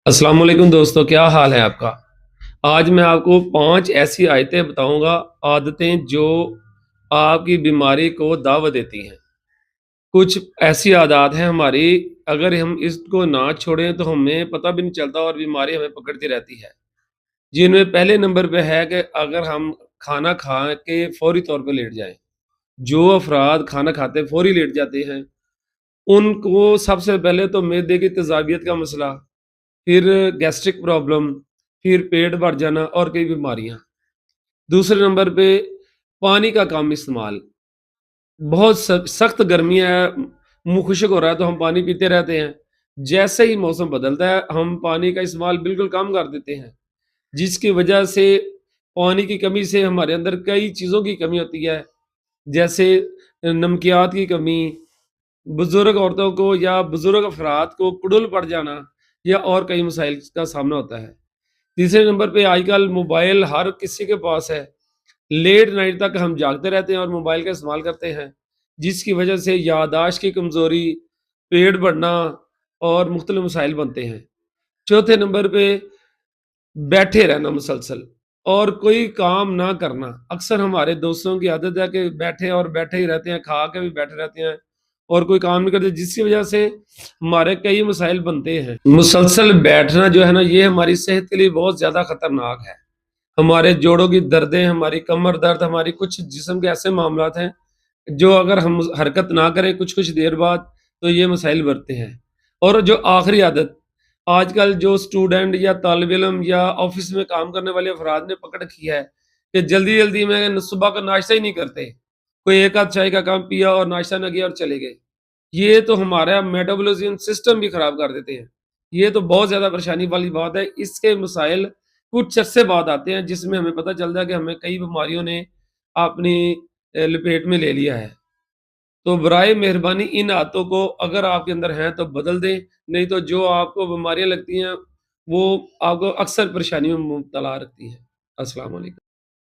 अस्सलाम वालेकुम दोस्तों, क्या हाल है आपका? आज मैं आपको 5 ऐसी आयतें बताऊँगा, आदतें जो आपकी बीमारी को दावत देती हैं। कुछ ऐसी आदत हैं हमारी, अगर हम इसको ना छोड़ें तो हमें पता भी नहीं चलता और बीमारी हमें पकड़ती रहती है। जिनमें पहले नंबर पे है कि अगर हम खाना खा के फ़ौरी तौर पे लेट जाएँ। जो अफ़राद खाना खाते फ़ौरी लेट जाते हैं, उनको सबसे पहले तो मैदे की तेज़ाबियत का मसला, फिर गैस्ट्रिक प्रॉब्लम, फिर पेट भर जाना और कई बीमारियाँ। दूसरे नंबर पे पानी का कम इस्तेमाल। बहुत सख्त गर्मी है, मुँह खुश्क हो रहा है तो हम पानी पीते रहते हैं। जैसे ही मौसम बदलता है, हम पानी का इस्तेमाल बिल्कुल कम कर देते हैं, जिसकी वजह से पानी की कमी से हमारे अंदर कई चीज़ों की कमी होती है। जैसे नमकियात की कमी, बुज़ुर्ग औरतों को या बुज़ुर्ग अफ़राद को कुड़ुल पड़ जाना या और कई मसाइल का सामना होता है। तीसरे नंबर पे आजकल मोबाइल हर किसी के पास है। लेट नाइट तक हम जागते रहते हैं और मोबाइल का इस्तेमाल करते हैं, जिसकी वजह से याददाश्त की कमज़ोरी, पेट बढ़ना और मुख्तलिफ मसाइल बनते हैं। चौथे नंबर पे बैठे रहना मुसलसल और कोई काम ना करना। अक्सर हमारे दोस्तों की आदत है कि बैठे और बैठे ही रहते हैं, खा के भी बैठे रहते हैं और कोई काम नहीं करते, जिसकी वजह से हमारे कई मसाइल बनते हैं। मुसलसल बैठना जो है ना, ये हमारी सेहत के लिए बहुत ज़्यादा खतरनाक है। हमारे जोड़ों की दर्दें, हमारी कमर दर्द, हमारी कुछ जिस्म के ऐसे मामलात हैं, जो अगर हम हरकत ना करें कुछ-कुछ देर बाद, तो ये मसाइल बढ़ते हैं। और जो आखिरी आदत, आजकल जो स्टूडेंट या तालिब इल्म या ऑफ़िस में काम करने वाले अफ़राद ने पकड़ रखी है, कि जल्दी-जल्दी में सुबह का नाश्ता ही नहीं करते। कोई एक आध चाय का कप पिया और नाश्ता ना किया और चले गए। ये तो हमारा मेटाबॉलिज़्म सिस्टम भी ख़राब कर देते हैं। ये तो बहुत ज़्यादा परेशानी वाली बात है। इसके मसाइल कुछ अरसे बाद आते हैं, जिसमें हमें पता चलता है कि हमें कई बीमारियों ने अपनी लपेट में ले लिया है। तो बराए मेहरबानी इन आदतों को अगर आपके अंदर हैं तो बदल दें, नहीं तो जो आपको बीमारियाँ लगती हैं, वो आपको अक्सर परेशानी में मुब्तला रखती हैं। अस्सलाम वालेकुम।